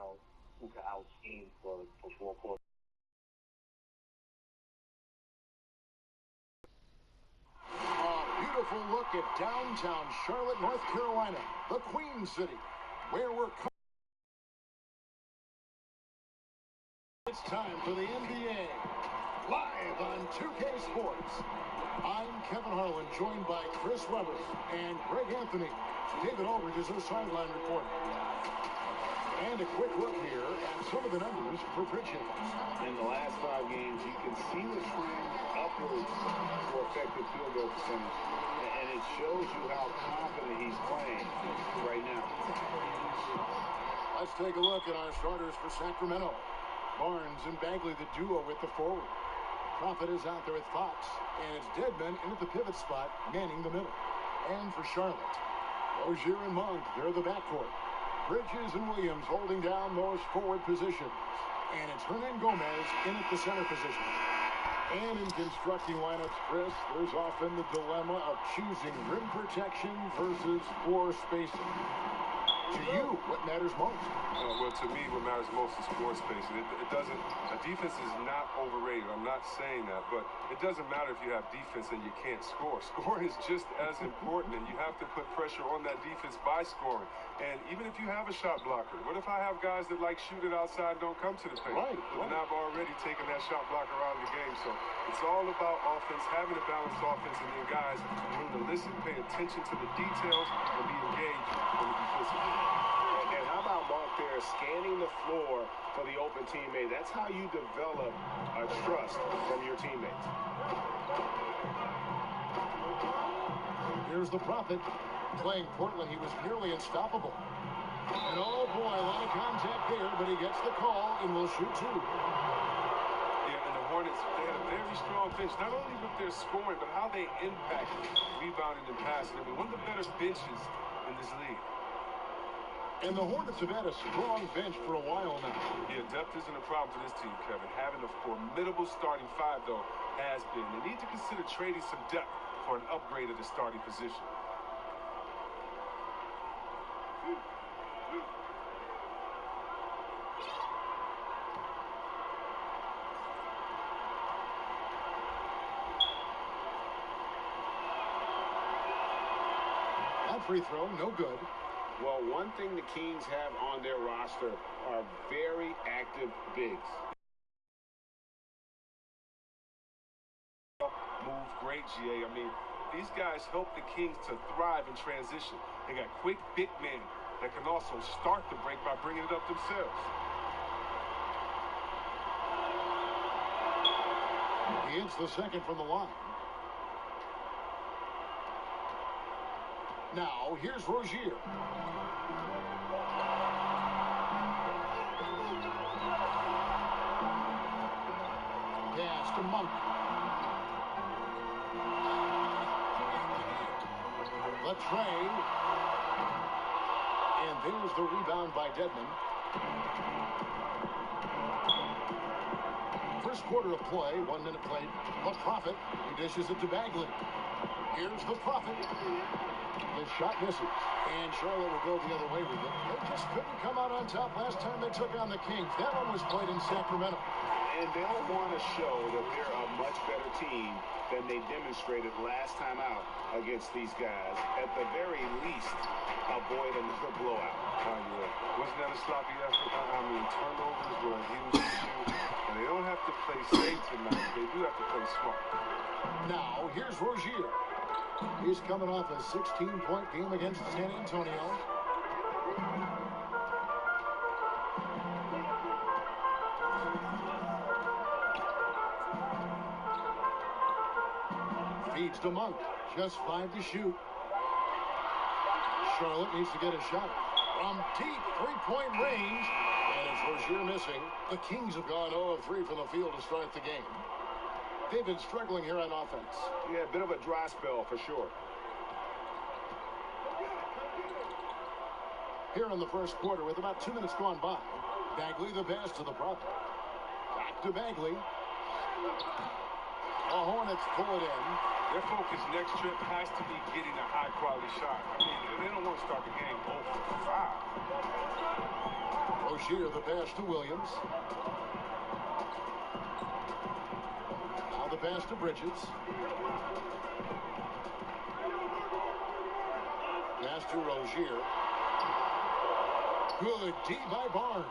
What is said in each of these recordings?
know, who can out-scheme for 4 quarters. Beautiful look at downtown Charlotte, North Carolina, the Queen City, where we're It's time for the NBA, live on 2K Sports. I'm Kevin Harlan, joined by Chris Webber and Greg Anthony. David Aldridge is our sideline reporter. And a quick look here at some of the numbers for Bridges. In the last 5 games, you can see the trend upwards for effective field goal percentage. And it shows you how confident he's playing right now. Let's take a look at our starters for Sacramento. Barnes and Bagley, the duo with the forward. Prophet is out there with Fox. And it's Dedmon in at the pivot spot, manning the middle. And for Charlotte, Rozier and Monk, they're the backcourt. Bridges and Williams holding down those forward positions. And it's Hernan Gomez in at the center position. And in constructing lineups, Chris, there's often the dilemma of choosing rim protection versus floor spacing. To you, what matters most? Well, to me, what matters most is floor spacing. It doesn't, a defense is not overrated. I'm not saying that, but it doesn't matter if you have defense and you can't score. Scoring is just as important, and you have to put pressure on that defense by scoring. And even if you have a shot blocker, what if I have guys that like shoot it outside and don't come to the paint? Right. Then I've already taken that shot blocker out of the game. So it's all about offense, having a balanced offense, and then guys willing to listen, pay attention to the details, and be engaged on the defensive end. And how about Monk there scanning the floor for the open teammate? That's how you develop a trust from your teammates. Here's the Prophet. Playing Portland, he was nearly unstoppable. And oh boy, a lot of contact there, but he gets the call and will shoot 2. Yeah, and the Hornets, they had a very strong bench, not only with their scoring, but how they impact rebounding and passing. I mean, one of the better benches in this league. And the Hornets have had a strong bench for a while now. Yeah, depth isn't a problem for this team, Kevin. Having a formidable starting 5, though, has been. They need to consider trading some depth for an upgrade at the starting position. That free throw, no good. Well, one thing the Kings have on their roster are very active bigs. Move great, GA. I mean, these guys help the Kings to thrive in transition. They got quick big men that can also start the break by bringing it up themselves. He hits the second from the line. Now, here's Rozier. Pass to Monk. The trade. And there's the rebound by Dedmon. First quarter of play, 1 minute played. The Prophet, he dishes it to Bagley. Here's the Prophet. The shot misses, and Charlotte will go the other way with it. They just couldn't come out on top last time they took on the Kings. That one was played in Sacramento. And they'll want to show that they're a much better team than they demonstrated last time out against these guys. At the very least, avoid another blowout. Oh, yeah. Wasn't that a sloppy effort? I mean, turnovers were a huge issue. And they don't have to play safe tonight. They do have to play smart. Now, here's Rozier. He's coming off a 16-point game against San Antonio. Feeds to Monk. Just 5 to shoot. Charlotte needs to get a shot from deep 3-point range. And it's Rozier missing. The Kings have gone 0 of 3 from the field to start the game. They've been struggling here on offense. Yeah, a bit of a dry spell for sure. Here in the first quarter with about 2 minutes gone by. Bagley the pass to the Prophet. Back to Bagley. The Hornets pull it in. Their focus next trip has to be getting a high-quality shot. I mean, they don't want to start the game 0 for 5. Rozier, the pass to Williams. Now the pass to Bridges. Pass to Rozier. Good D by Barnes.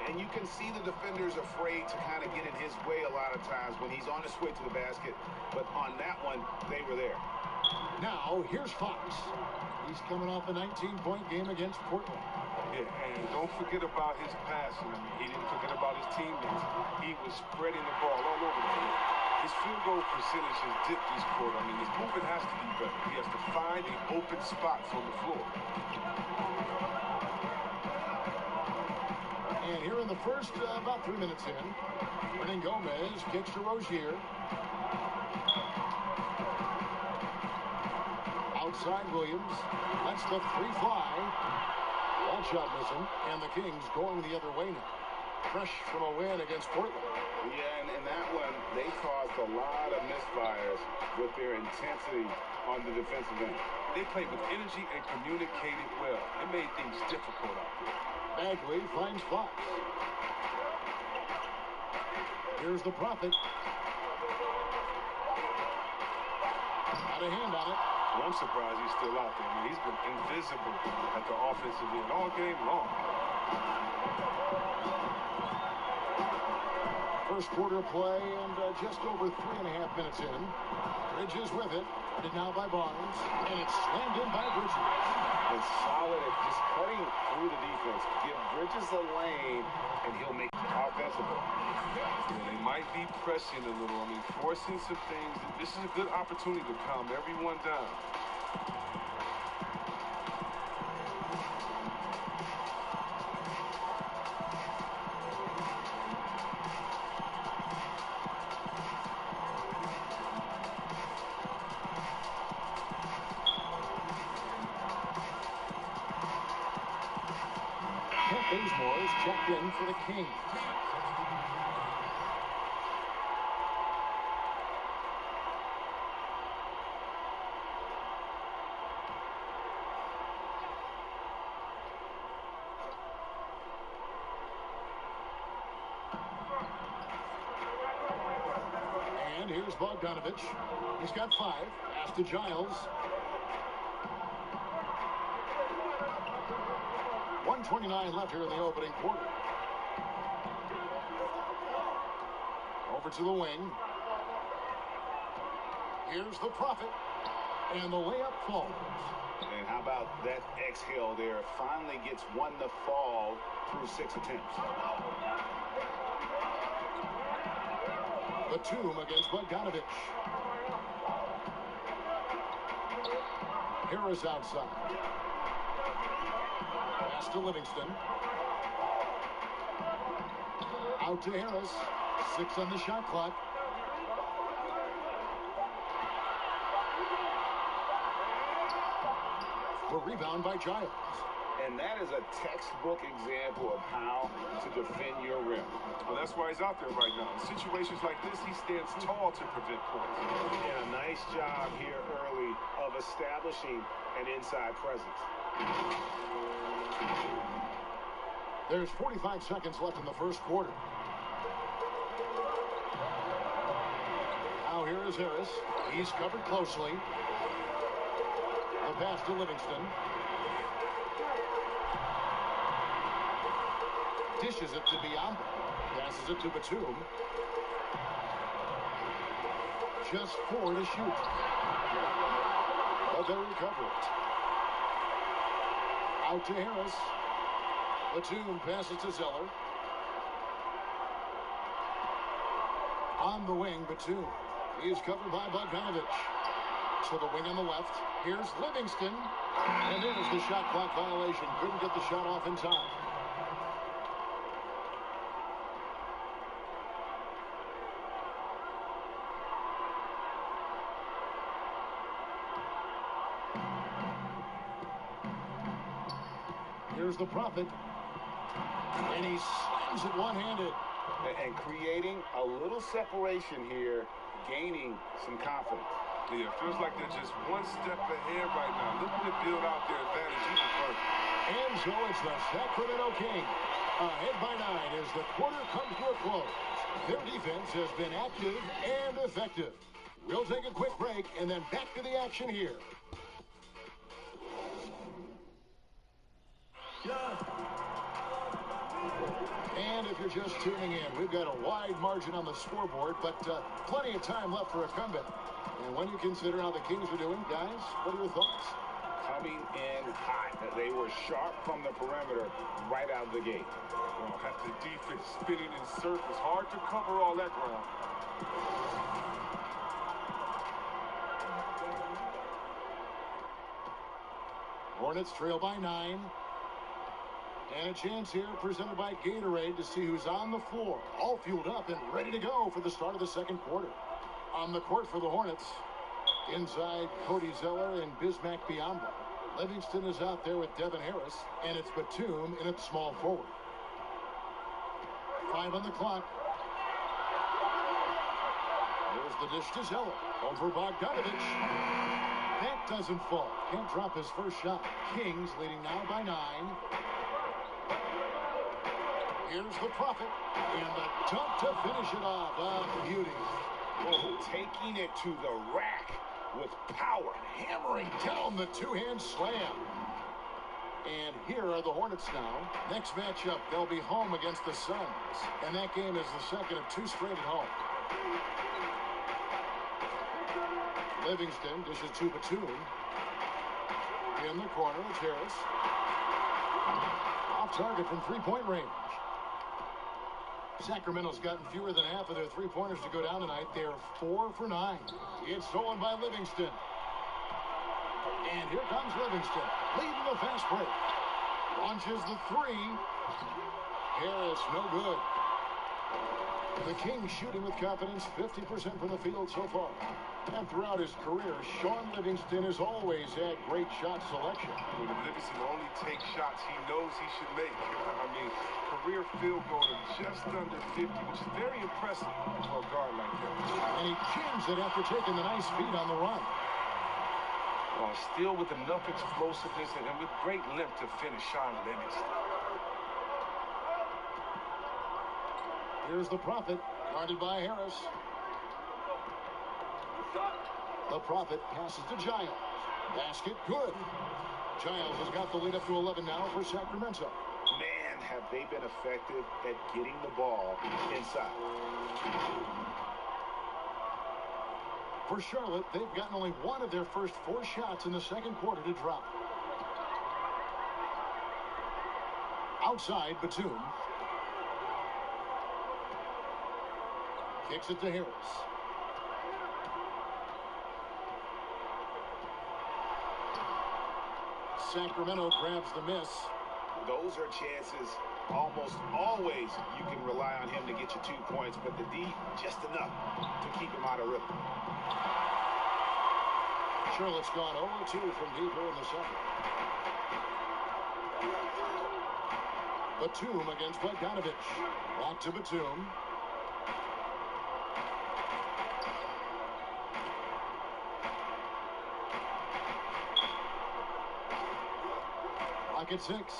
And you can see the defender's afraid to kind of get in his way a lot of times when he's on his way to the basket. But on that one, they were there. Now, here's Fox. He's coming off a 19-point game against Portland. Yeah, and don't forget about his passing. I mean, he didn't forget about his teammates. He was spreading the ball all over the field. His field goal percentage has dipped this quarter. I mean, his movement has to be better. He has to find the open spots on the floor. And here in the first, about 3 minutes in, Hernan Gomez kicks to Rozier. Outside Williams. Lets the three fly. Ball shot missing. And the Kings going the other way now. Fresh from a win against Portland. Yeah, and in that one, they caused a lot of misfires with their intensity on the defensive end. They played with energy and communicated well. It made things difficult out there. Bagley finds Fox. Here's the Prophet. Got a hand on it. Well, I'm surprised he's still out there. I mean, he's been invisible at the offensive end all game long. First quarter play and just over 3.5 minutes in. Bridges with it. And now by Barnes. And it's slammed in by Bridges. It's solid at just cutting through the defense. Give Bridges a lane, and he'll make it offensively. Yeah, they might be pressing a little. I mean, forcing some things. This is a good opportunity to calm everyone down. Bazemore is checked in for the Kings. And here's Bogdanovich. He's got 5. Pass to Giles. 1:29 left here in the opening quarter. Over to the wing. Here's the Prophet. And the layup falls. And how about that exhale there? Finally gets one to fall through 6 attempts. Batum against Bogdanovich. Harris outside. Pass to Livingston. Out to Harris. 6 on the shot clock. The rebound by Giles. And that is a textbook example of how to defend your rim. Well, that's why he's out there right now. In situations like this, he stands tall to prevent points. And a nice job here early of establishing an inside presence. There's 45 seconds left in the first quarter. Now here is Harris. He's covered closely. The pass to Livingston. Dishes it to Biombo. Passes it to Batum. Just 4 to shoot. But they recover it. Out to Harris. Batum passes to Zeller. On the wing, Batum. He is covered by Bogdanovich. To the wing on the left. Here's Livingston. And there's the shot clock violation. Couldn't get the shot off in time. Here's the Prophet. And he slams it one-handed. And creating a little separation here, gaining some confidence. Yeah, it feels like they're just one step ahead right now, looking to build out their advantage even further. And so it's the Sacramento Kings ahead by 9 as the quarter comes to a close. Their defense has been active and effective. We'll take a quick break and then back to the action here. And if you're just tuning in, we've got a wide margin on the scoreboard, but plenty of time left for a comeback. And when you consider how the Kings are doing, guys, what are your thoughts? Coming in hot. They were sharp from the perimeter right out of the gate. Well, had the defense spinning in circles. Hard to cover all that ground. Hornets trail by 9. And a chance here presented by Gatorade to see who's on the floor. All fueled up and ready to go for the start of the second quarter. On the court for the Hornets. Inside, Cody Zeller and Bismack Biyombo. Livingston is out there with Devin Harris. And it's Batum in at small forward. 5 on the clock. There's the dish to Zeller. Over Bogdanovich. That doesn't fall. Can't drop his first shot. Kings leading now by 9. Here's the Prophet. And the dunk to finish it off. A beauty. Oh, taking it to the rack with power. Hammering down the two-hand slam. And here are the Hornets now. Next matchup, they'll be home against the Suns. And that game is the second of 2 straight at home. Livingston dishes to Batum. In the corner, it's Harris. Off target from three-point range. Sacramento's gotten fewer than half of their three-pointers to go down tonight. They're 4 for 9. It's stolen by Livingston. And here comes Livingston, leading the fast break. Launches the 3. Harris, no good. The Kings shooting with confidence, 50% from the field so far. And throughout his career, Sean Livingston has always had great shot selection. When Livingston only takes shots he knows he should make. I mean, career field goal of just under 50, which is very impressive for a guard like that. And he jams it after taking the nice feed on the run. Still with enough explosiveness and with great length to finish Sean Livingston. Here's the Prophet, guarded by Harris. The Prophet passes to Giles. Basket, good. Giles has got the lead up to 11 now for Sacramento. Man, have they been effective at getting the ball inside. For Charlotte, they've gotten only one of their first 4 shots in the second quarter to drop. Outside, Batum. Kicks it to Harris. Sacramento grabs the miss. Those are chances almost always you can rely on him to get you 2 points, but the D, just enough to keep him out of rhythm. Charlotte's gone 0-2 from deep here in the second. Batum against Bogdanovich. Back to Batum. Clock at 6.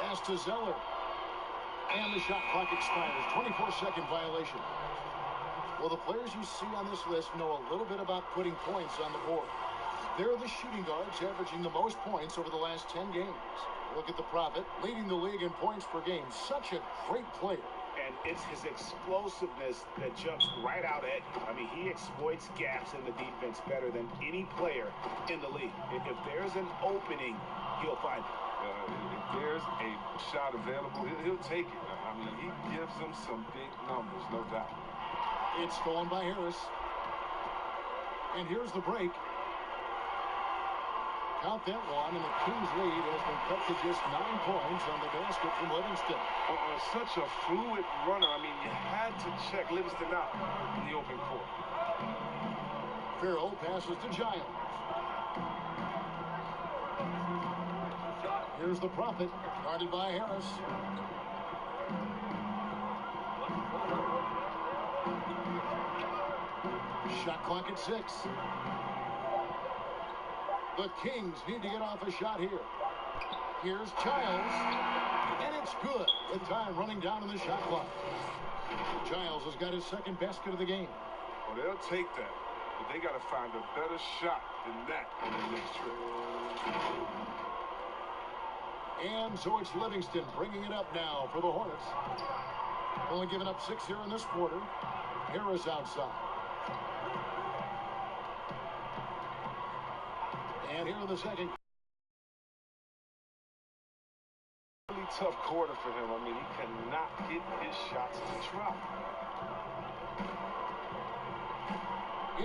Pass to Zeller. And the shot clock expires. 24-second violation. Well, the players you see on this list know a little bit about putting points on the board. They're the shooting guards averaging the most points over the last 10 games. Look at the Prophet, leading the league in points per game. Such a great player. And it's his explosiveness that jumps right out at you. I mean, he exploits gaps in the defense better than any player in the league. If there's an opening, he'll find it. If there's a shot available, he'll take it. I mean, he gives them some big numbers, no doubt. It's stolen by Harris. And here's the break. Count that one, and the Kings lead has been cut to just 9 points on the basket from Livingston. On such a fluid runner, I mean, you had to check Livingston out in the open court. Farrell passes to Giles. Here's the Prophet, guarded by Harris. Shot clock at 6. The Kings need to get off a shot here. Here's Giles, and it's good with time running down in the shot clock. Giles has got his second basket of the game. Well, they'll take that, but they got to find a better shot than that on the next trip. And so it's Livingston bringing it up now for the Hornets. Only giving up 6 here in this quarter. Harris outside. And here in the second. Really tough quarter for him. I mean, he cannot get his shots to drop.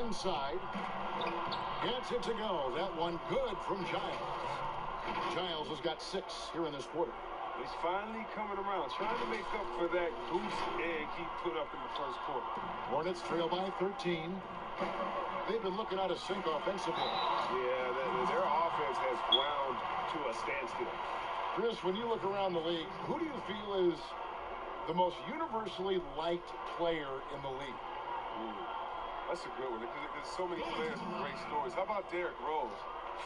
Inside. Gets it to go. That one good from Giles. Giles has got 6 here in this quarter. He's finally coming around, trying to make up for that goose egg he put up in the first quarter. Hornets trail by 13. They've been looking out of sync offensively. Yeah, their offense has ground to a standstill. Chris, when you look around the league, who do you feel is the most universally liked player in the league? That's a good one, because there's so many players with great stories. How about Derrick Rose?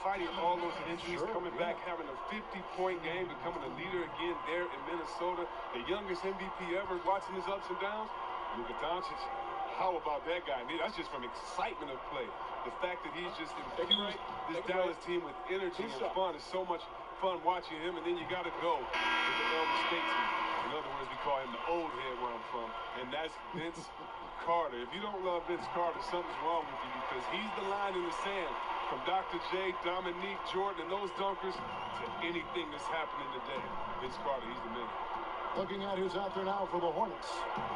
Fighting all those injuries, coming back, having a 50-point game, becoming a leader again there in Minnesota. The youngest MVP ever, watching his ups and downs. Luka Doncic, how about that guy? That's just from excitement of play. The fact that he's just infused this Dallas team with energy and fun. It's so much fun watching him, and then you got to go with the elder statesman. In other words, we call him the old head where I'm from, and that's Vince Carter. If you don't love Vince Carter, something's wrong with you, because he's the line in the sand from Dr. J, Dominique, Jordan, and those dunkers to anything that's happening today. Vince Carter, he's the man. Looking at who's out there now for the Hornets.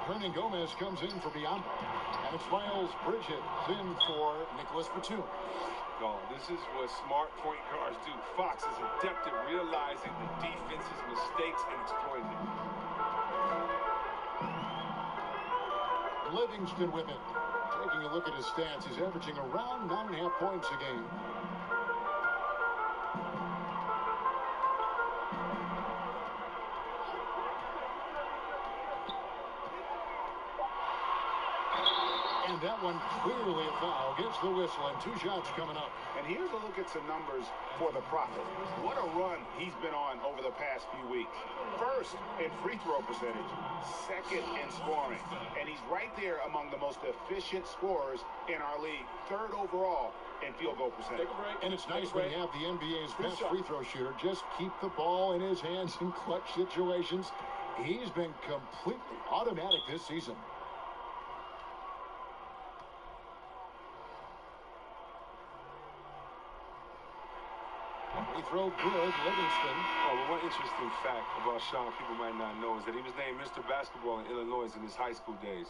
Hernan Gomez comes in for Biombo. And it's Miles Bridges in for Nicholas Batum. Oh, this is what smart point guards do. Fox is adept at realizing the defense's mistakes and exploiting them. Livingston with it. Taking a look at his stats, he's averaging around 9.5 points a game. And that one clearly a foul. Gets the whistle, and 2 shots coming up. And here's a look at some numbers for the Prophet. What a run he's been on over the past few weeks. First in free throw percentage, second in scoring. And he's right there among the most efficient scorers in our league. 3rd overall in field goal percentage. And it's nice when you have the NBA's best free throw shooter. Just keep the ball in his hands in clutch situations. He's been completely automatic this season. He throw good, Livingston. Oh, well, one interesting fact about Sean people might not know is that he was named Mr. Basketball in Illinois in his high school days.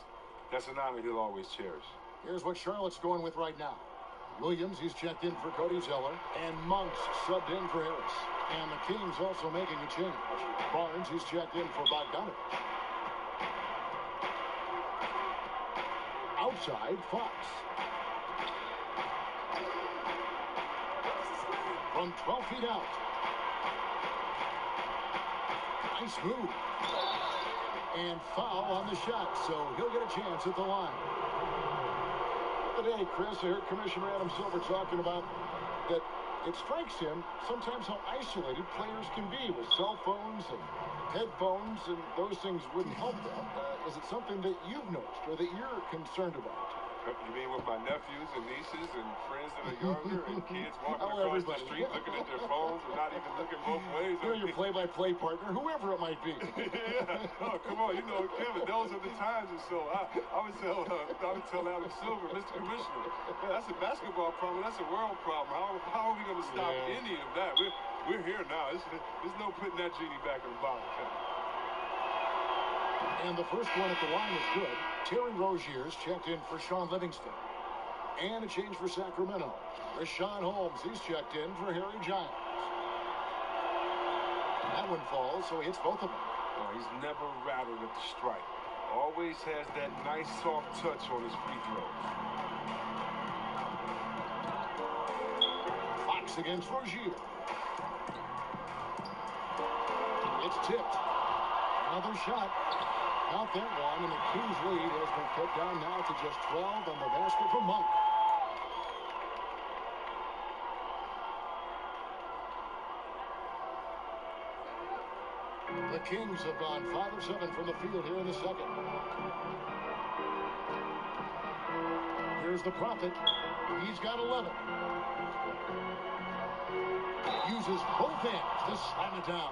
That's an honor he'll always cherish. Here's what Charlotte's going with right now. Williams, he's checked in for Cody Zeller. And Monks subbed in for Harris. And the Kings also making a change. Barnes, he's checked in for Bogdanovich. Outside, Fox. From 12 feet out. Nice move. And foul on the shot, so he'll get a chance at the line. Today, Chris, I heard Commissioner Adam Silver talking about that it strikes him sometimes how isolated players can be with cell phones and headphones, and those things wouldn't help them. Is it something that you've noticed or that you're concerned about? You mean with my nephews and nieces and friends that are younger and kids walking across the street looking at their phones and not even looking both ways? You know, your play-by-play partner, whoever it might be. Yeah. Oh, come on. You know, Kevin, those are the times. And so I would tell Adam Silver, Mr. Commissioner, that's a basketball problem. That's a world problem. How are we going to stop any of that? We're here now. There's no putting that genie back in the bottle, Kevin. And the first one at the line is good. Terry Rozier's checked in for Sean Livingston. And a change for Sacramento. Rashawn Holmes, he's checked in for Harry Giles. That one falls, so he hits both of them. Oh, he's never rattled at the strike. Always has that nice soft touch on his free throws. Fox against Rozier. It's tipped. Another shot. Out that one, and the Kings lead has been cut down now to just 12 on the basket for Monk. The Kings have gone 5 of 7 from the field here in the second. Here's the Prophet. He's got 11. Uses both hands to slam it down.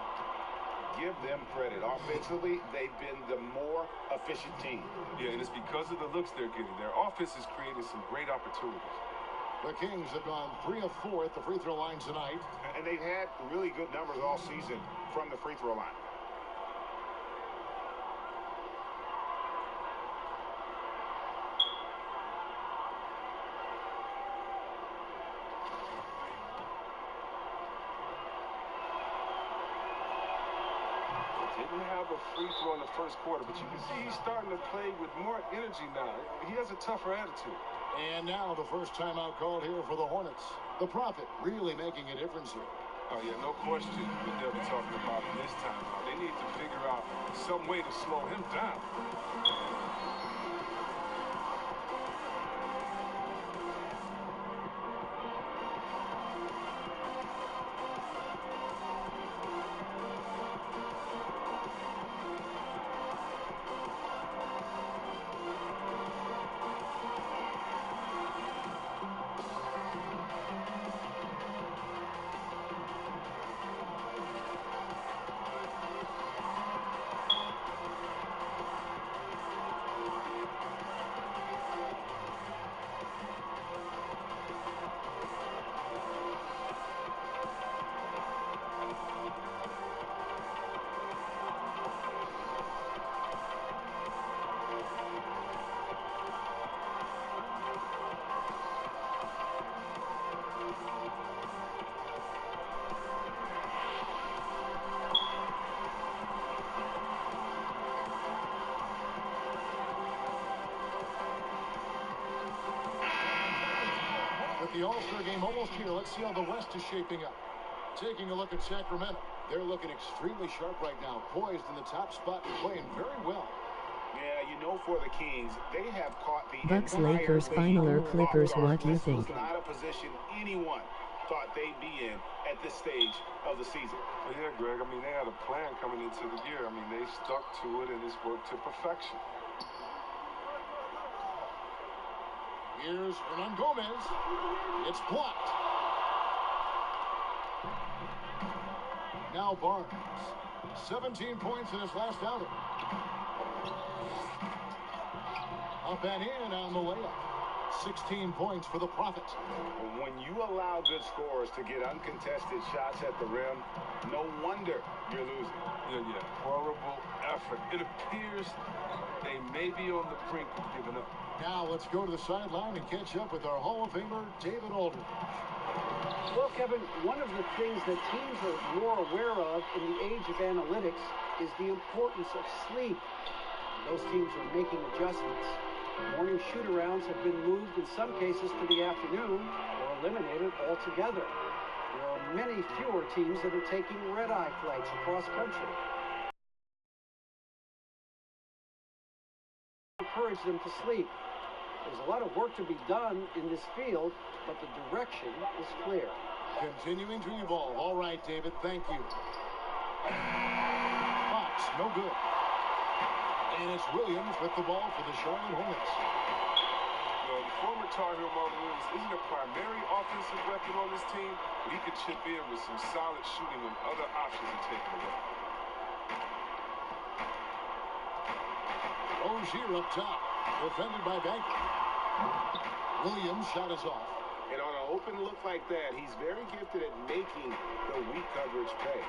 Give them credit. Offensively, they've been the more efficient team. Yeah, and it's because of the looks they're getting. Their offense is creating some great opportunities. The Kings have gone 3 of 4 at the free throw line tonight. And they've had really good numbers all season from the free throw line. Didn't have a free throw in the first quarter, but you can see he's starting to play with more energy now. He has a tougher attitude. And now the first timeout called here for the Hornets. The Prophet really making a difference here. Oh, yeah, no question what they'll be talking about in this timeout. They need to figure out some way to slow him down. The All-Star game almost here. Let's see how the West is shaping up. Taking a look at Sacramento. They're looking extremely sharp right now. Poised in the top spot and playing very well. Yeah, you know, for the Kings, they have caught the Bucks entire Lakers league final off Clippers. guard. What do you This think? was not a position anyone thought they'd be in at this stage of the season. Well, yeah, Greg, I mean, they had a plan coming into the year. I mean, they stuck to it, and it's worked to perfection. Here's Hernan Gomez. It's blocked. Now Barnes. 17 points in his last outing. Up and in on the layup. 16 points for the Prophet. When you allow good scorers to get uncontested shots at the rim, no wonder you're losing. Yeah, horrible effort. It appears they may be on the brink of giving up. Now let's go to the sideline and catch up with our Hall of Famer, David Aldridge. Well, Kevin, one of the things that teams are more aware of in the age of analytics is the importance of sleep. Those teams are making adjustments. Morning shoot-arounds have been moved in some cases to the afternoon or eliminated altogether. There are many fewer teams that are taking red-eye flights across country. Encourage them to sleep. There's a lot of work to be done in this field, but the direction is clear. Continuing to evolve. All right, David, thank you. Fox, no good. And it's Williams with the ball for the Charlotte Hornets. Well, the former Tar Heel Marvin Williams isn't a primary offensive weapon on this team, but he could chip in with some solid shooting when other options are taken away. Rozier up top. Defended by Bagley. Williams' shot is off. And on an open look like that, he's very gifted at making the weak coverage pay.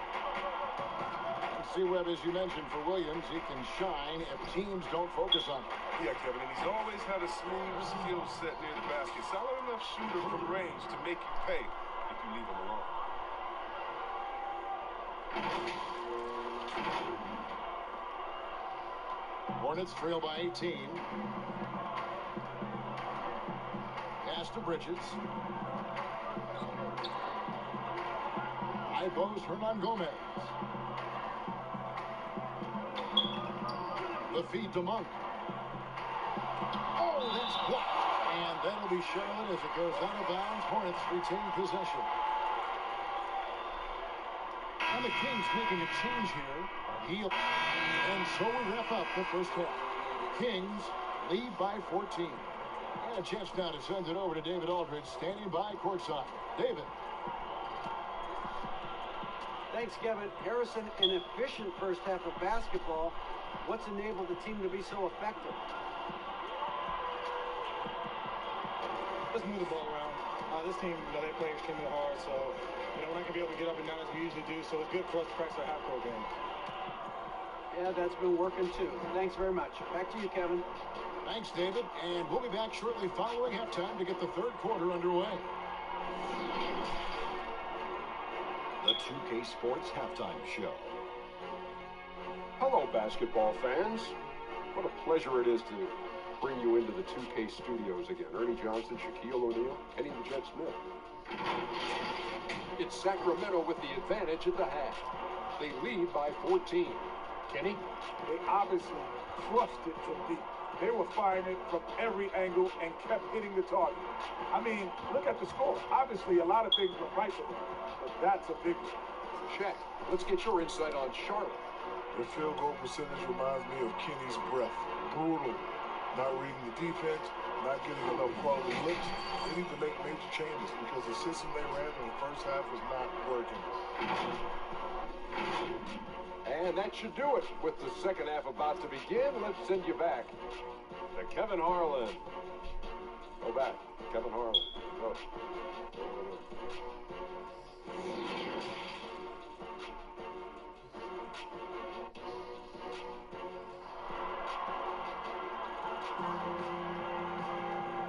C-Web, as you mentioned, for Williams, he can shine if teams don't focus on him. Yeah, Kevin, and he's always had a smooth skill set near the basket. Solid enough shooter from range to make you pay if you leave him alone. Hornets trail by 18. Pass to Bridges. High post, Hernan Gomez. The feed to Monk. Oh, that's blocked. And that'll be Charlotte as it goes out of bounds. Hornets retain possession. And the Kings making a change here. And so we wrap up the first half. Kings lead by 14. And a chance now to send it over to David Aldridge, standing by courtside. David. Thanks, Kevin. Harrison, an efficient first half of basketball. What's enabled the team to be so effective? Let's move the ball around. This team, they play extremely hard, so, we're not going to be able to get up and down as we usually do, so it's good for us to practice our half-court game. Yeah, that's been working too. Thanks very much. Back to you, Kevin. Thanks, David. And we'll be back shortly following halftime to get the third quarter underway. The 2K Sports Halftime Show. Hello, basketball fans. What a pleasure it is to bring you into the 2K studios again. Ernie Johnson, Shaquille O'Neal, Kenny the Jet Smith. It's Sacramento with the advantage at the half. They lead by 14. Kenny? They obviously crushed it from deep. They were firing it from every angle and kept hitting the target. I mean, look at the score. Obviously, a lot of things were right for them, but that's a big one. Shaq, let's get your insight on Charlotte. Their field goal percentage reminds me of Kenny's breath. Brutal. Not reading the defense, not getting enough quality looks. They need to make major changes because the system they ran in the first half was not working. And that should do it. With the second half about to begin, let's send you back to Kevin Harlan. Go back. Kevin Harlan. Go.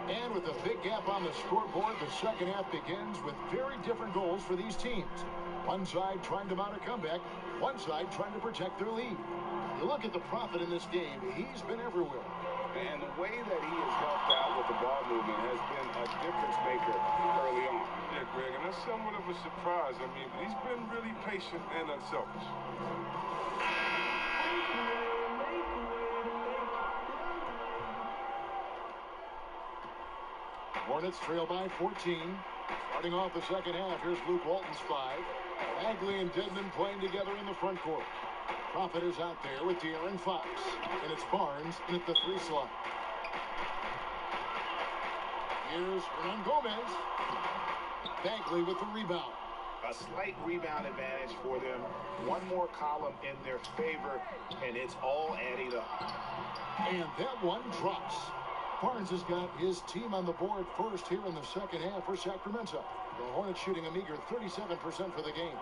And with a big gap on the scoreboard, the second half begins with very different goals for these teams. One side trying to mount a comeback, one side trying to protect their lead. You look at the Prophet in this game, he's been everywhere. And the way that he has helped out with the ball movement has been a difference maker early on. Yeah, Greg, and that's somewhat of a surprise. I mean, he's been really patient and unselfish. Hornets trail by 14. Starting off the second half, here's Luke Walton's 5. Bagley and Dedmon playing together in the front court. Prophet is out there with De'Aaron Fox. And it's Barnes in at the 3 slot. Here's Hernan Gomez. Bagley with the rebound. A slight rebound advantage for them. One more column in their favor, and it's all adding up. And that one drops. Barnes has got his team on the board first here in the second half for Sacramento. The Hornets shooting a meager 37% for the game.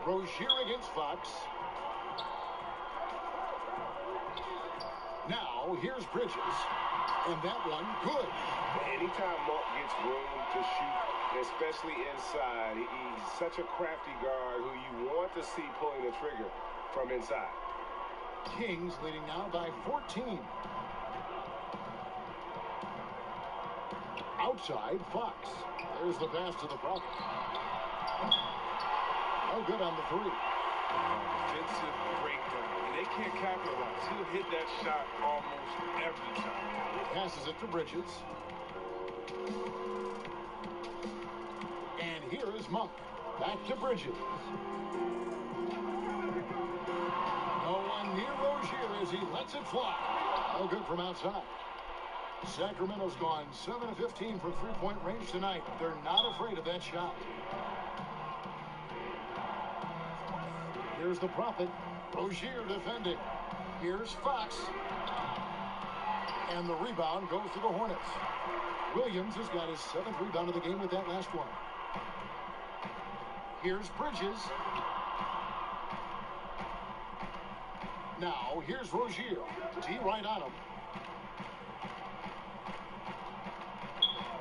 Rozier against Fox. Now, here's Bridges. And that one, good. Anytime Monk gets room to shoot, especially inside, he's such a crafty guard who you want to see pulling the trigger from inside. Kings leading now by 14. Outside, Fox. There's the pass to the Prophet. No good on the 3. Defensive breakdown. And they can't capitalize. He'll hit that shot almost every time. Passes it to Bridges. And here is Monk. Back to Bridges. No one near Rozier as he lets it fly. No good from outside. Sacramento's gone 7 of 15 from three-point range tonight. They're not afraid of that shot. Here's the Prophet. Rozier defending. Here's Fox. And the rebound goes to the Hornets. Williams has got his 7th rebound of the game with that last one. Here's Bridges. Now, here's Rozier. D right on him.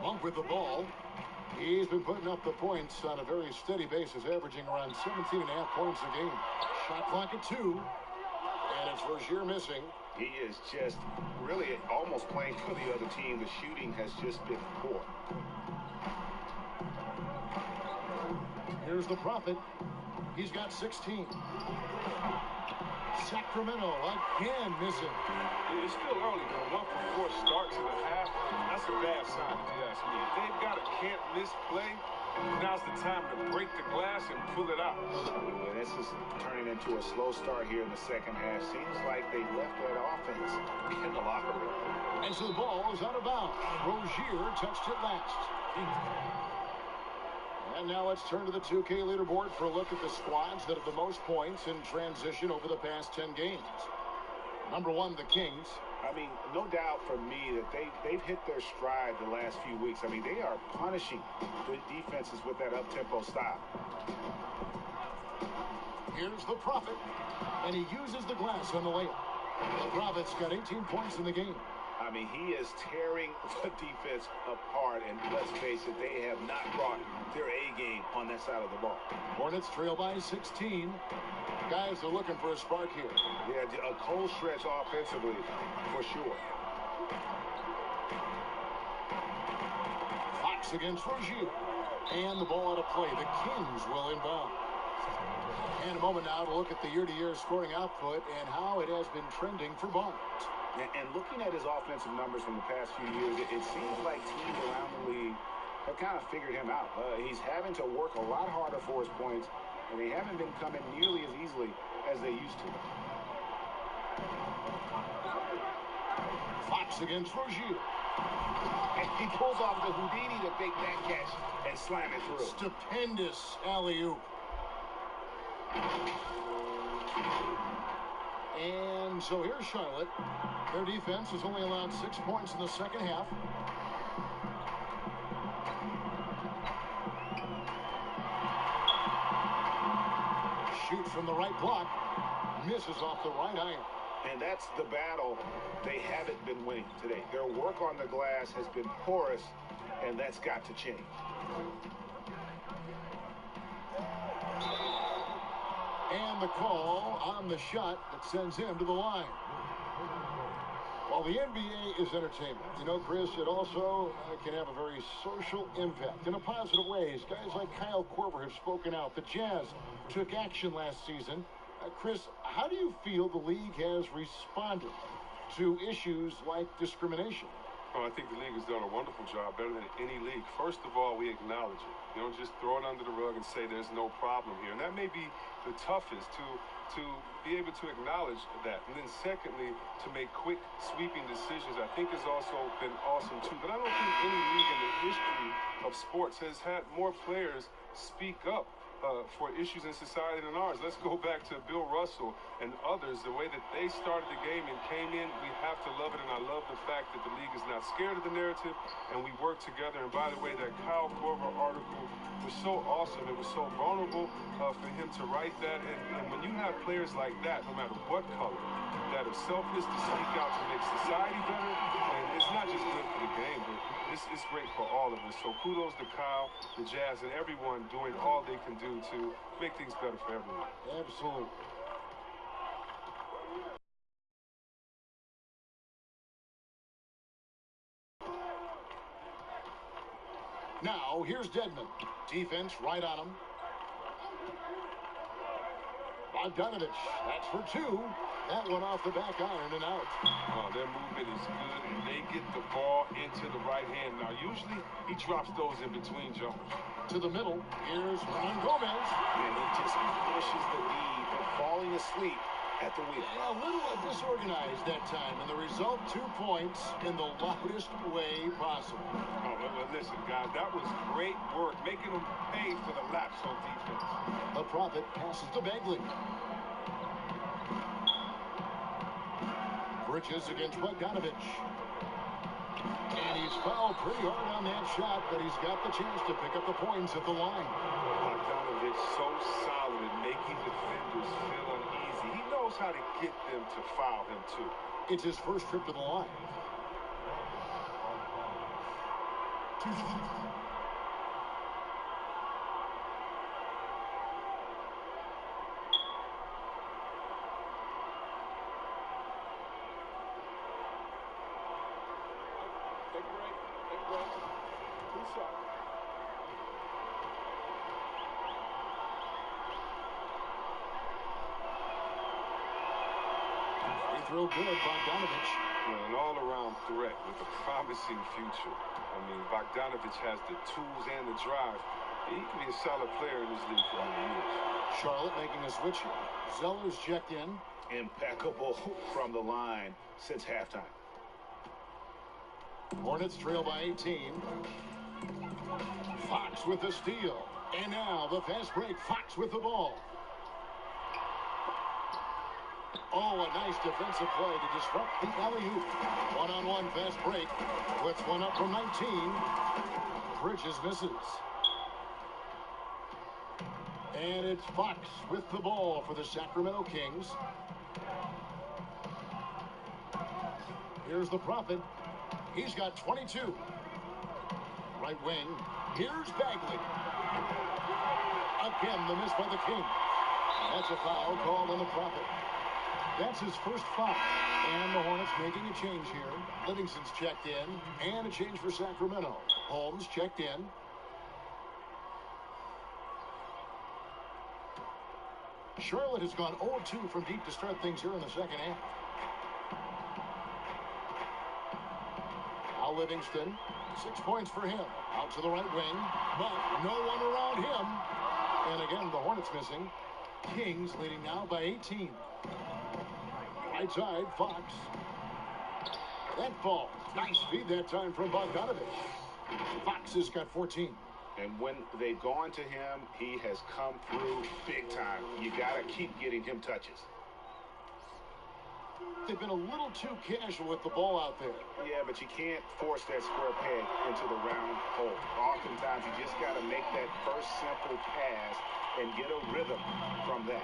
Monk with the ball. He's been putting up the points on a very steady basis, averaging around 17.5 points a game. Shot clock at 2. And it's Rozier missing. He is just really almost playing for the other team. The shooting has just been poor. Here's the Prophet. He's got 16. Sacramento again missing. It's still early, but a 1-for-4 start to the half, that's a bad sign if you ask me. If they've got a can't-miss play, now's the time to break the glass and pull it out. Well, this is turning into a slow start here in the second half. Seems like they left that offense in the locker room. And so the ball is out of bounds. Rozier touched it last. And now let's turn to the 2K leaderboard for a look at the squads that have the most points in transition over the past 10 games. Number 1, the Kings. I mean, no doubt for me that they've hit their stride the last few weeks. I mean, they are punishing good defenses with that up-tempo style. Here's the Prophet, and he uses the glass on the layup. The Prophet's got 18 points in the game. I mean, he is tearing the defense apart, and let's face it, they have not brought their A game on that side of the ball. Hornets trail by 16. Guys are looking for a spark here. Yeah, a cold stretch offensively, for sure. Fox against Rozier. And the ball out of play. The Kings will inbound. And a moment now to look at the year-to-year scoring output and how it has been trending for Barnes. And looking at his offensive numbers from the past few years, it seems like teams around the league have kind of figured him out. He's having to work a lot harder for his points, and they haven't been coming nearly as easily as they used to. Fox against Rozier. And he pulls off the Houdini to fake that catch and slam it through. Stupendous alley-oop. And so here's Charlotte. Their defense has only allowed 6 points in the second half. Shoot from the right block. Misses off the right iron. And that's the battle they haven't been winning today. Their work on the glass has been porous, and that's got to change. And the call on the shot that sends him to the line. While the NBA is entertainment, you know, Chris, it also can have a very social impact in a positive ways. Guys like Kyle Korver have spoken out. The Jazz took action last season. Chris, how do you feel the league has responded to issues like discrimination? Well, I think the league has done a wonderful job, better than any league. First of all, we acknowledge it. You don't just throw it under the rug and say there's no problem here. And that may be the toughest, to be able to acknowledge that. And then secondly, to make quick, sweeping decisions, I think has also been awesome too. But I don't think any league in the history of sports has had more players speak up for issues in society than ours. Let's go back to Bill Russell and others, the way that they started the game and came in. We have to love it, and I love the fact that the league is not scared of the narrative, and we work together. And by the way, that Kyle Korver article was so awesome. It was so vulnerable for him to write that. And when you have players like that, no matter what color, that are selfless to speak out to make society better, and it's not just good for the game, but it's great for all of us. So kudos to Kyle, the Jazz, and everyone doing all they can do to make things better for everyone. Absolutely. Now, here's Dedmon. Defense right on him. Bogdanovich, that's for two. That one off the back iron and out. Their movement is good, and they get the ball into the right hand. Now, usually, he drops those in between jumpers. To the middle, here's Juan Gomez. And he just pushes the D and falling asleep at the wheel. Yeah, a little disorganized that time, and the result, 2 points in the loudest way possible. Well, listen, guys, that was great work, making them pay for the laps on defense. The Prophet passes to Bagley. Bridges against Bogdanovich. And he's fouled pretty hard on that shot, but he's got the chance to pick up the points at the line. Bogdanovich so solid at making defenders feel uneasy. He knows how to get them to foul him, too. It's his first trip to the line. real good. Bogdanovich. Well, an all-around threat with a promising future. I mean, Bogdanovich has the tools and the drive. He can be a solid player in this league for many years. Charlotte making a switch here. Zeller's checked in. Impeccable from the line since halftime. Hornets trail by 18. Fox with the steal. And now the fast break. Fox with the ball. Oh, a nice defensive play to disrupt the alley-oop. One-on-one fast break. Puts one up from 19. Bridges misses. And it's Fox with the ball for the Sacramento Kings. Here's the Prophet. He's got 22. Right wing. Here's Bagley. Again, the miss by the King. That's a foul called on the Prophet. That's his first foul. And the Hornets making a change here. Livingston's checked in. And a change for Sacramento. Holmes checked in. Charlotte has gone 0-2 from deep to start things here in the second half. Now Livingston, 6 points for him. Out to the right wing, but no one around him. And again, the Hornets missing. Kings leading now by 18. Right side, Fox. That ball, nice feed that time from Bogdanovich. Fox has got 14. And when they've gone to him, he has come through big time. You got to keep getting him touches. They've been a little too casual with the ball out there. Yeah, but you can't force that square peg into the round hole. Oftentimes, you just got to make that first simple pass and get a rhythm from that.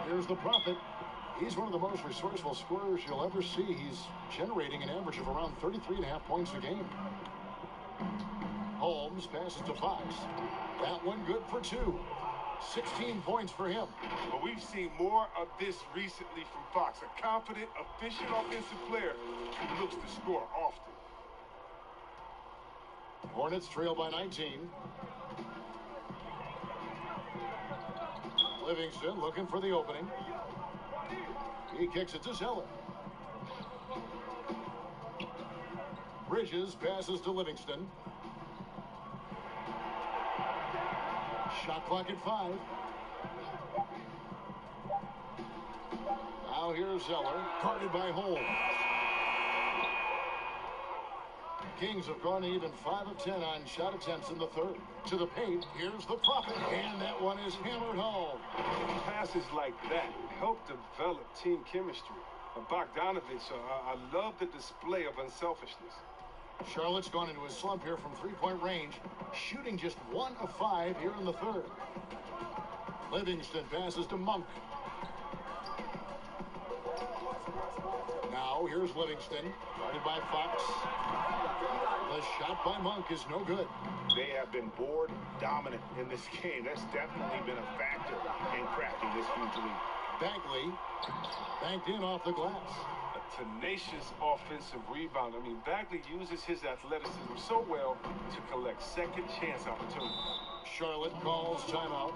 Here's the Prophet. He's one of the most resourceful scorers you'll ever see. He's generating an average of around 33.5 points a game. Holmes passes to Fox. That one good for 2. 16 points for him. But we've seen more of this recently from Fox. A confident, efficient offensive player who looks to score often. Hornets trail by 19. Livingston looking for the opening. He kicks it to Zeller. Bridges passes to Livingston. Shot clock at 5. Now here's Zeller, guarded by Holmes. Kings have gone even 5 of 10 on shot attempts in the third. To the paint, here's the Prophet, and that one is hammered home. Passes like that help develop team chemistry. Bogdanovich, I love the display of unselfishness. Charlotte's gone into a slump here from three-point range, shooting just 1 of 5 here in the third. Livingston passes to Monk. Now here's Livingston, guarded by Fox. The shot by Monk is no good. They have been board dominant in this game. That's definitely been a factor in cracking this huge lead. Bagley banked in off the glass. A tenacious offensive rebound. I mean, Bagley uses his athleticism so well to collect second chance opportunities. Charlotte calls timeout.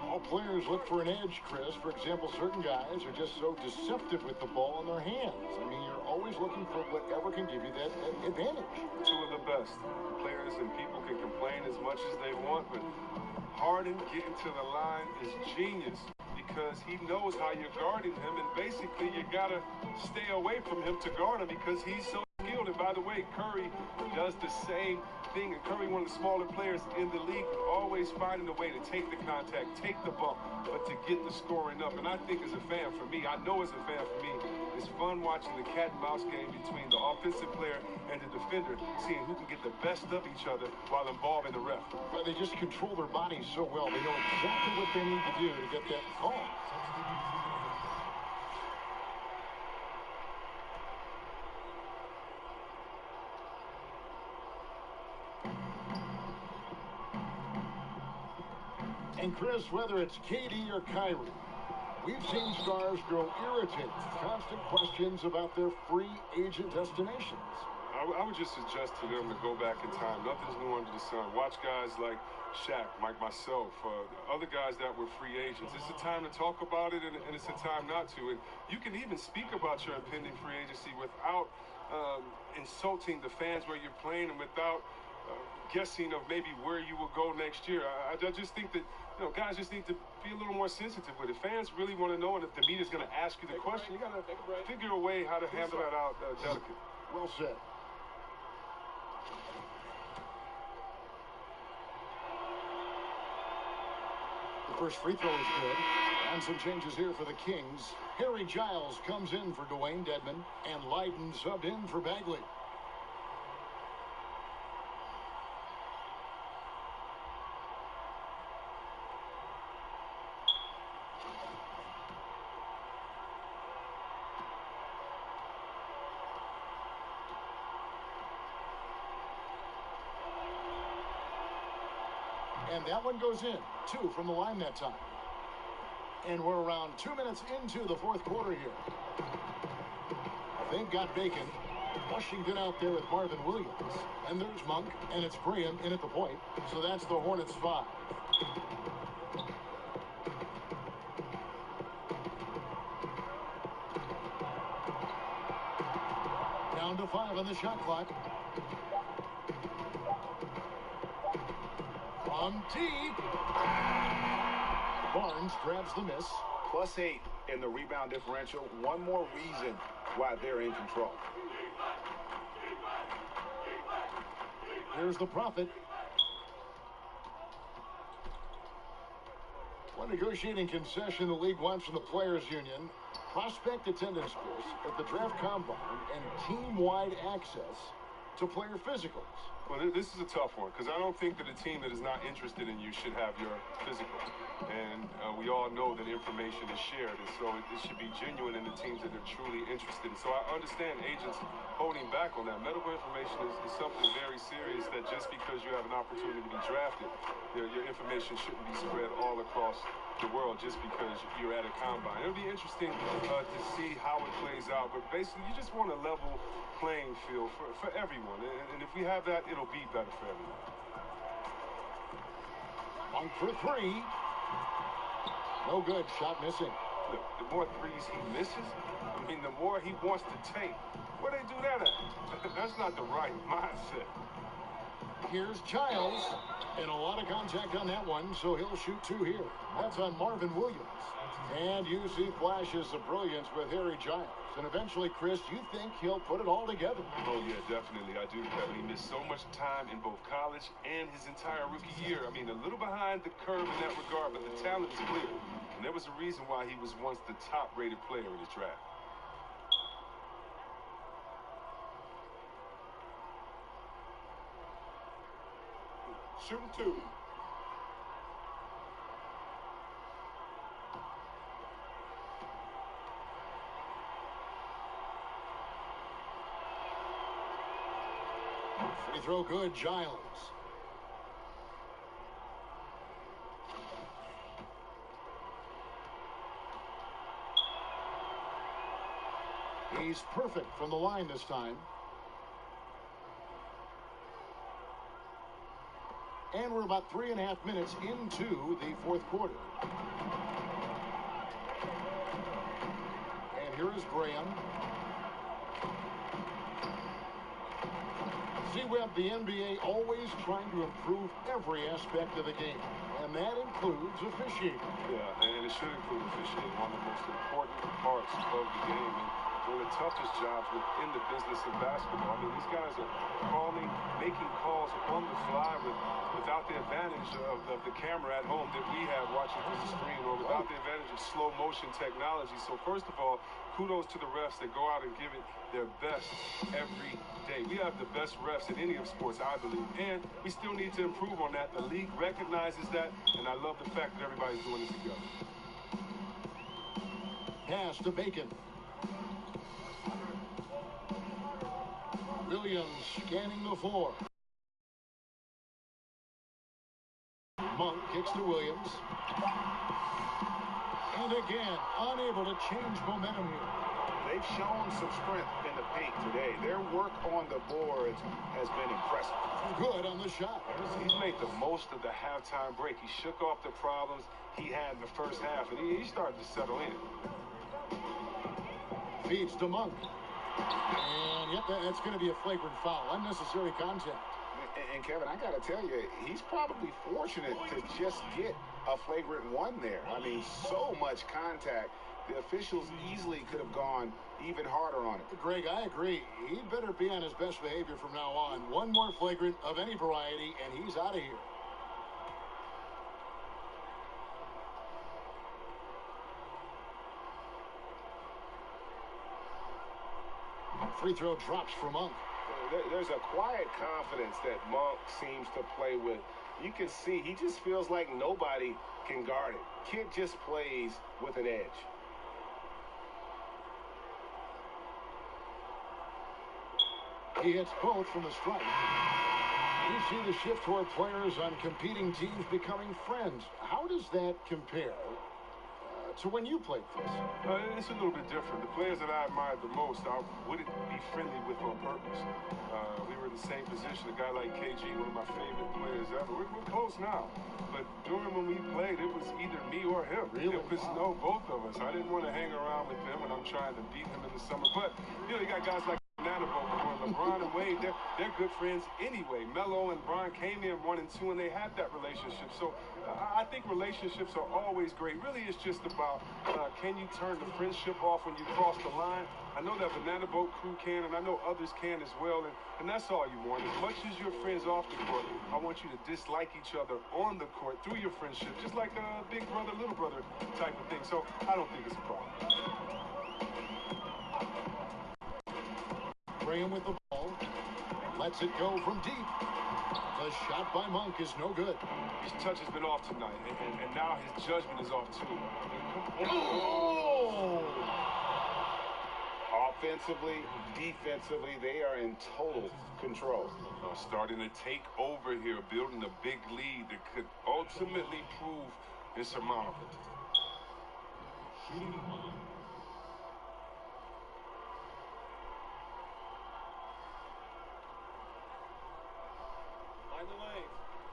All players look for an edge, Chris. For example, certain guys are just so deceptive with the ball in their hands. I mean, you're always looking for whatever can give you that advantage. Two of the best players, and people can complain as much as they want, but Harden getting to the line is genius because he knows how you're guarding him, and basically you got to stay away from him to guard him because he's so skilled. And by the way, Curry does the same thing, and Curry, one of the smaller players in the league, always finding a way to take the contact, take the bump, but to get the scoring up. And I think as a fan, for me, I know as a fan for me, it's fun watching the cat and mouse game between the offensive player and the defender, seeing who can get the best of each other while involving the ref. But they just control their bodies so well. They know exactly what they need to do to get that call. And Chris, whether it's KD or Kyrie, we've seen stars grow irritated with constant questions about their free agent destinations. I would just suggest to them to go back in time. Nothing's new under the sun. Watch guys like Shaq, like myself, other guys that were free agents. It's a time to talk about it, and it's a time not to. And you can even speak about your impending free agency without insulting the fans where you're playing and without guessing of maybe where you will go next year. I just think that, guys just need to be a little more sensitive with it. Fans really want to know, and if the media's going to ask you the question, you got to figure a way how to handle that out delicately. Well said. The first free throw is good. And some changes here for the Kings. Harry Giles comes in for Dwayne Dedmon, and Leiden subbed in for Bagley. And that one goes in. 2 from the line that time. And we're around 2 minutes into the fourth quarter here. They've got Bacon. Washington out there with Marvin Williams. And there's Monk, and it's Graham in at the point. So that's the Hornets 5. Down to 5 on the shot clock. From deep. Barnes grabs the miss. +8 in the rebound differential. One more reason why they're in control. Here's the Prophet. One negotiating concession the league wants from the Players Union: prospect attendance scores at the draft combine and team-wide access to player physicals. Well, this is a tough one because I don't think that a team that is not interested in you should have your physical. And we all know that information is shared, and so it should be genuine in the teams that are truly interested. So I understand agents holding back on that. Medical information is something very serious that just because you have an opportunity to be drafted, your information shouldn't be spread all across the world just because you're at a combine. It'll be interesting to see how it plays out, but basically you just want a level playing field for everyone, and if we have that, it'll be better for everyone. Monk for 3. No good. Shot missing. Look, the more threes he misses, the more he wants to take. Where they do that at? That's not the right mindset. Here's Giles, and a lot of contact on that one, so he'll shoot 2 here. That's on Marvin Williams. And you see flashes of brilliance with Harry Giles. And eventually, Chris, you think he'll put it all together. Oh, yeah, definitely. I do, Kevin. He missed so much time in both college and his entire rookie year. A little behind the curve in that regard, but the talent is clear. And there was a reason why he was once the top-rated player in his draft. Shooting 2. Free throw good, Giles. He's perfect from the line this time. And we're about 3.5 minutes into the fourth quarter. And here is Graham. See, Webb, the NBA always trying to improve every aspect of the game, and that includes officiating. Yeah, and it should include officiating, one of the most important parts of the game, and one of the toughest jobs within the business of basketball. These guys are making calls on the fly without the advantage of the camera at home that we have watching through the screen, or without the advantage of slow motion technology. So first of all, kudos to the refs that go out and give it their best every day. We have the best refs in any of sports, I believe, and we still need to improve on that. The league recognizes that, and I love the fact that everybody's doing it together. Pass to Bacon. Williams scanning the floor. Monk kicks to Williams. And again, unable to change momentum here. they've shown some strength in the paint today. Their work on the boards has been impressive. Good on the shot. He's made the most of the halftime break. He shook off the problems he had in the first half, and he started to settle in. Feeds to Monk. And, yep, that's going to be a flagrant foul. Unnecessary contact. And Kevin, I got to tell you, he's probably fortunate to just get a flagrant one there. I mean, so much contact. The officials easily could have gone even harder on it. Greg, I agree. He'd better be on his best behavior from now on. One more flagrant of any variety, and he's out of here. Free throw drops for Monk. There's a quiet confidence that Monk seems to play with. You can see he just feels like nobody can guard it. Kid just plays with an edge. He hits both from the stripe. You see the shift toward players on competing teams becoming friends. How does that compare to when you played, Chris? It's a little bit different. The players that I admired the most, I wouldn't be friendly with on purpose. We were in the same position. A guy like KG, one of my favorite players ever. We're close now. But during when we played, it was either me or him. Really? It was both of us. I didn't want to hang around with him when I'm trying to beat him in the summer. But, you got guys like LeBron and Wade, they're good friends anyway. Melo and Bron came in 1 and 2, and they had that relationship. So I think relationships are always great. Really, it's just about can you turn the friendship off when you cross the line? I know that Banana Boat crew can, and I know others can as well. And that's all you want. As much as you're friends off the court, I want you to dislike each other on the court through your friendship, just like a big brother, little brother type of thing. So I don't think it's a problem. Graham with the ball. Lets it go from deep. The shot by Monk is no good. His touch has been off tonight, and now his judgment is off too. Oh! Offensively, defensively, they are in total control. Starting to take over here, building a big lead that could ultimately prove insurmountable.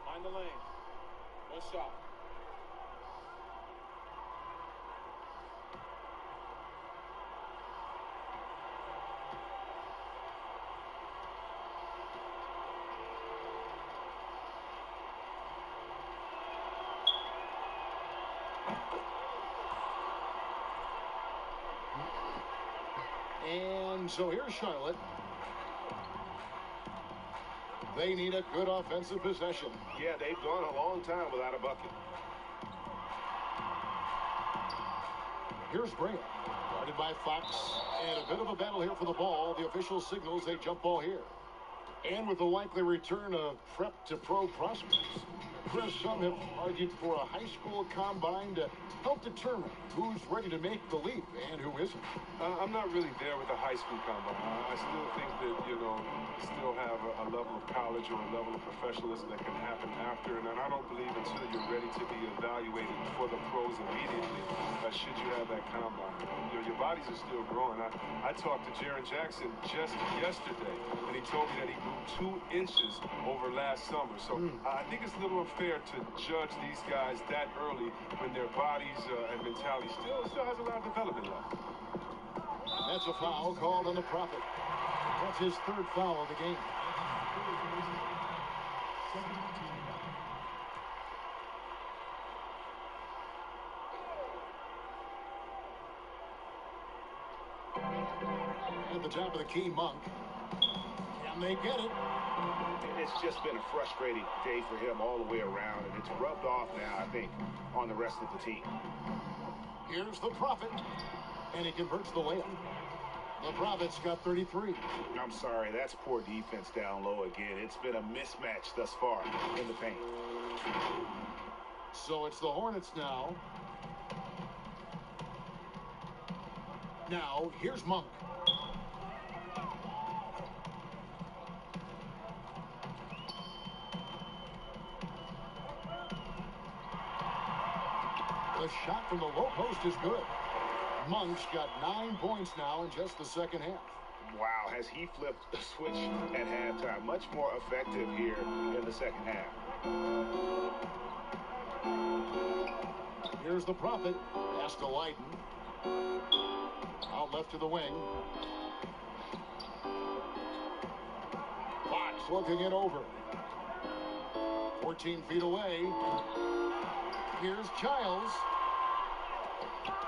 Find the lane. One shot. And so here's Charlotte. They need a good offensive possession. Yeah, they've gone a long time without a bucket. Here's Graham, guarded by Fox, and a bit of a battle here for the ball. The official signals a jump ball here. And with the likely return of prep to pro prospects, Chris, some have argued for a high school combine to help determine who's ready to make the leap and who isn't. I'm not really there with the high school combine. I still think that, still have a level of college or a level of professionalism that can happen after. And I don't believe until you're ready to be evaluated for the pros immediately, should you have that combine. Your bodies are still growing. I talked to Jaren Jackson just yesterday, and he told me that he grew 2 inches over last summer. So I think it's a little unfair to judge these guys that early when their bodies and mentality still has a lot of development left. That's a foul called on the Prophet. That's his 3rd foul of the game. At the top of the key, Monk. Can they get it? It's just been a frustrating day for him all the way around, and it's rubbed off now, I think, on the rest of the team. Here's the Prophet, and he converts the layup. The Prophet's got 33. I'm sorry, that's poor defense down low again. It's been a mismatch thus far in the paint. So it's the Hornets now. Now, here's Monk. The shot from the low post is good. Monk's got 9 points now in just the second half. Wow, has he flipped the switch at halftime. Much more effective here in the second half. Here's the Prophet. Pass to Leiden. Out left to the wing. Fox looking it over. 14 feet away. Here's Childs.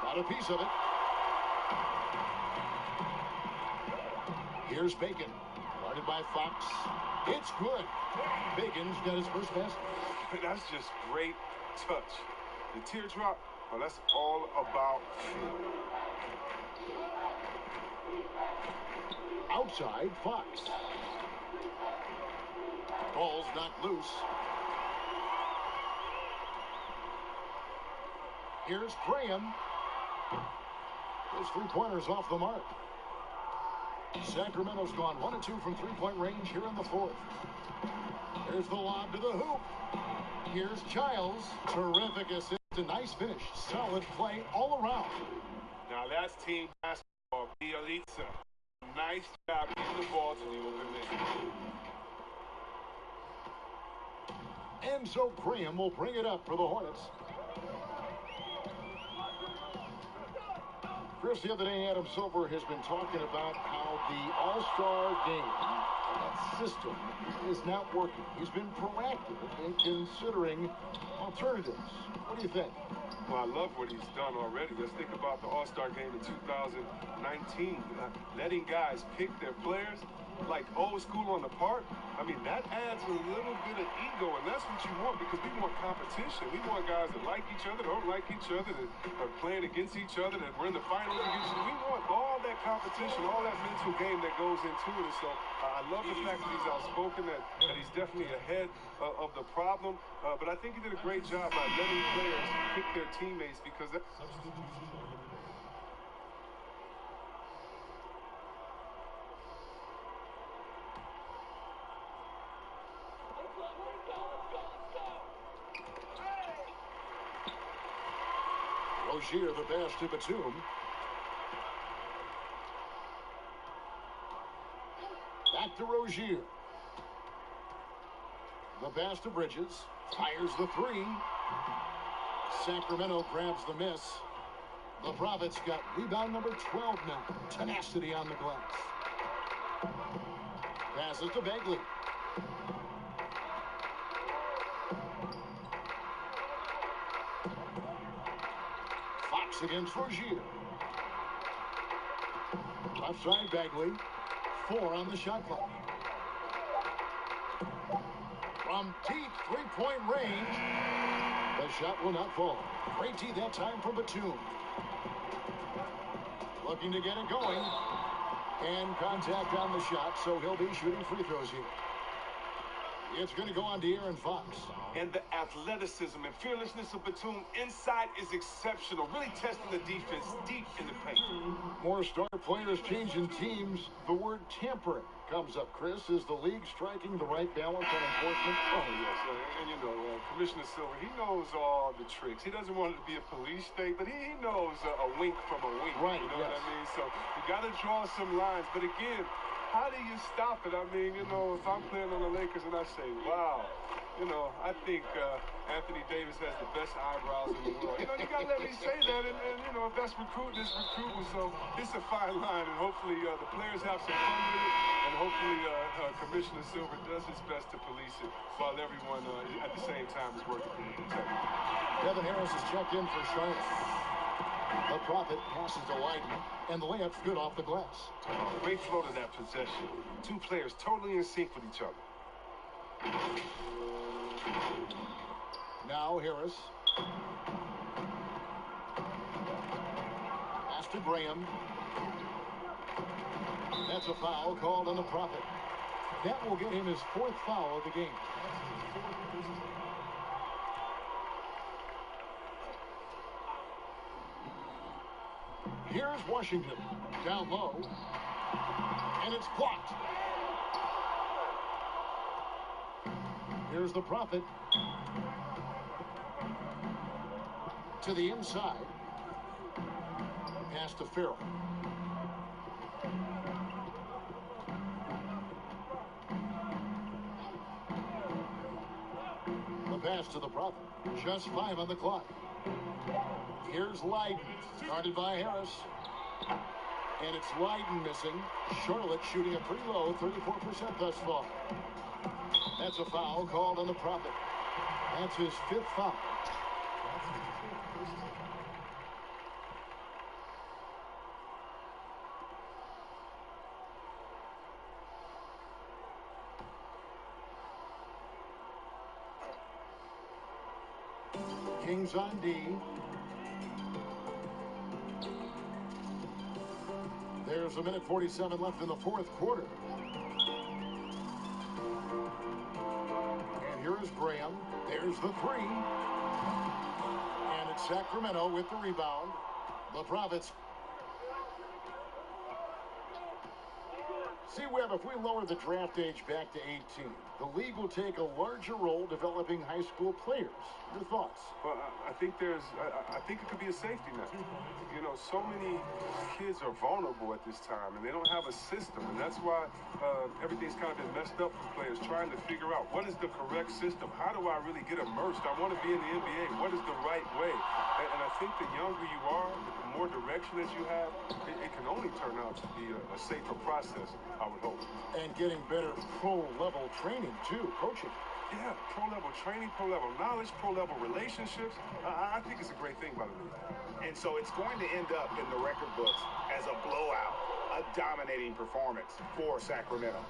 Got a piece of it. Here's Bacon. Guarded by Fox. It's good. Bacon's got his first basket. That's just great touch. The teardrop, well, that's all about feel. Outside, Fox. Ball's knocked loose. Here's Graham. His three-pointers off the mark. Sacramento's gone 1 of 2 from three-point range here in the fourth. There's the lob to the hoop. Here's Childs. Terrific assist. A nice finish. Solid play all around. Now that's team basketball. Bielitsa. Nice job getting the ball to the open man. And so Graham will bring it up for the Hornets. Chris, the other day, Adam Silver has been talking about how the All-Star game, that system, is not working. He's been proactive in considering alternatives. What do you think? Well, I love what he's done already. Let's think about the All-Star game in 2019. Letting guys pick their players like old school on the park. I mean, that adds a little bit of ego, and that's what you want because we want competition. We want guys that like each other, don't like each other, that are playing against each other, that we're in the finals against each other. We want all that competition, all that mental game that goes into it. And so I love the fact that he's outspoken, that he's definitely ahead of the problem. But I think he did a great job by letting players pick their teammates because that. Rozier, the pass to Batum. Back to Rozier. The pass to Bridges. Fires the three. Sacramento grabs the miss. The Prophets got rebound number 12 now. Tenacity on the glass. Passes to Bagley. Fox against Rozier. Left side Bagley. 4 on the shot clock. From deep three-point range, the shot will not fall. Great D that time from Batum. Looking to get it going. And contact on the shot, so he'll be shooting free throws here. It's going to go on to Aaron Fox. And the athleticism and fearlessness of Batum inside is exceptional. Really testing the defense deep in the paint. More star players changing teams. The word tampering comes up. Chris, is the league striking the right balance on enforcement? Oh, yes. And you know, Commissioner Silver, he knows all the tricks. He doesn't want it to be a police state, but he knows a wink from a wink. Right, you know yes. what I mean? So you got to draw some lines. But again, how do you stop it? I mean, you know, if I'm playing on the Lakers and I say, wow, you know, I think Anthony Davis has the best eyebrows in the world. You know, you got to let me say that. And, you know, if that's recruiting, it's recruiting. So it's a fine line. And hopefully the players have some fun with it. And hopefully Commissioner Silver does his best to police it while everyone at the same time is working for integrity. Kevin Harris is checked in for Charlotte. The Prophet passes to Leiden, and the layup's good off the glass. Great flow to that possession. Two players totally in sync with each other. Now Harris. Pass to Graham. That's a foul called on the Prophet. That will get him his 4th foul of the game. Here's Washington. Down low. And it's blocked. Here's the Prophet. To the inside. Pass to Farrell. The pass to the Prophet. Just 5 on the clock. Here's Leiden, started by Harris. And it's Leiden missing. Charlotte shooting a pretty low, 34% thus far. That's a foul called on the Prophet. That's his 5th foul. Kings on D. There's 1:47 left in the 4th quarter. And here is Graham. There's the 3. And it's Sacramento with the rebound. The Prophets. See, Webb, if we lower the draft age back to 18, the league will take a larger role developing high school players. Your thoughts? Well, I think I think it could be a safety net. You know, so many kids are vulnerable at this time, and they don't have a system, and that's why everything's kind of been messed up for players, trying to figure out what is the correct system. How do I really get immersed? I want to be in the NBA. What is the right way? And I think the younger you are, the more direction that you have, it can only turn out to be a safer process, I would hope. And getting better pro-level training, too, coaching. Yeah, pro-level training, pro-level knowledge, pro-level relationships. I think it's a great thing by the league. And so it's going to end up in the record books as a blowout, a dominating performance for Sacramento.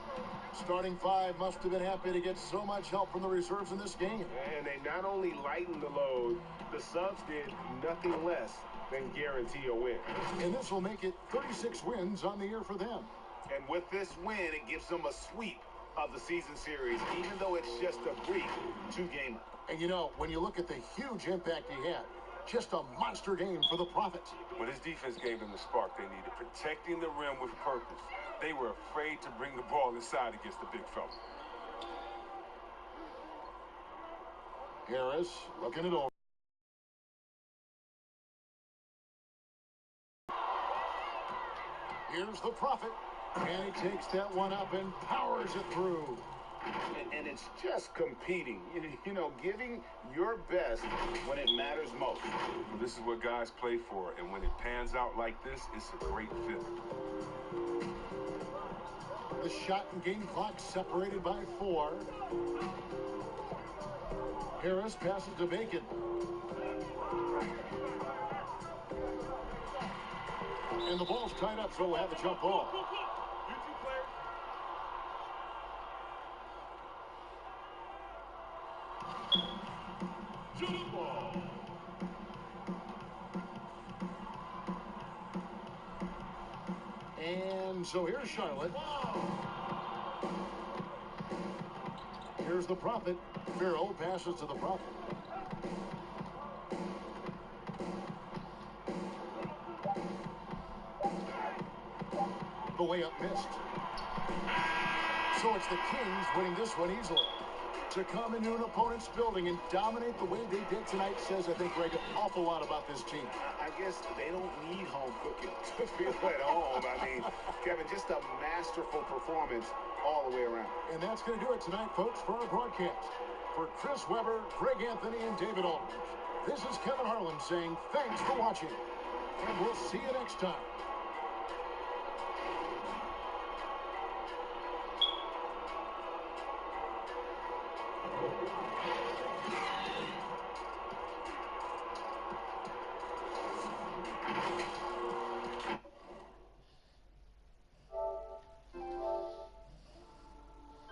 Starting 5 must have been happy to get so much help from the reserves in this game. And they not only lightened the load, the subs did nothing less than guarantee a win. And this will make it 36 wins on the year for them. And with this win, it gives them a sweep of the season series, even though it's just a brief 2-gamer. And you know, when you look at the huge impact he had, just a monster game for the Prophets. But his defense gave them the spark they needed, protecting the rim with purpose. They were afraid to bring the ball inside against the big fella. Harris looking it over. Here's the Prophet, and he takes that one up and powers it through. And it's just competing, you know, giving your best when it matters most. Well, this is what guys play for, and when it pans out like this, it's a great fit. The shot and game clock separated by 4. Harris passes to Bacon. And the ball's tied up, so we'll have a jump ball. And so here's Charlotte. Here's the Prophet. Farrell passes to the Prophet. The layup missed. So it's the Kings winning this one easily. To come into an opponent's building and dominate the way they did tonight says, I think, Greg, an awful lot about this team. I guess they don't need home cooking to feel at home. I mean, Kevin, just a masterful performance all the way around. And that's going to do it tonight, folks, for our broadcast. For Chris Webber, Greg Anthony, and David Aldridge, this is Kevin Harlan saying thanks for watching. And we'll see you next time.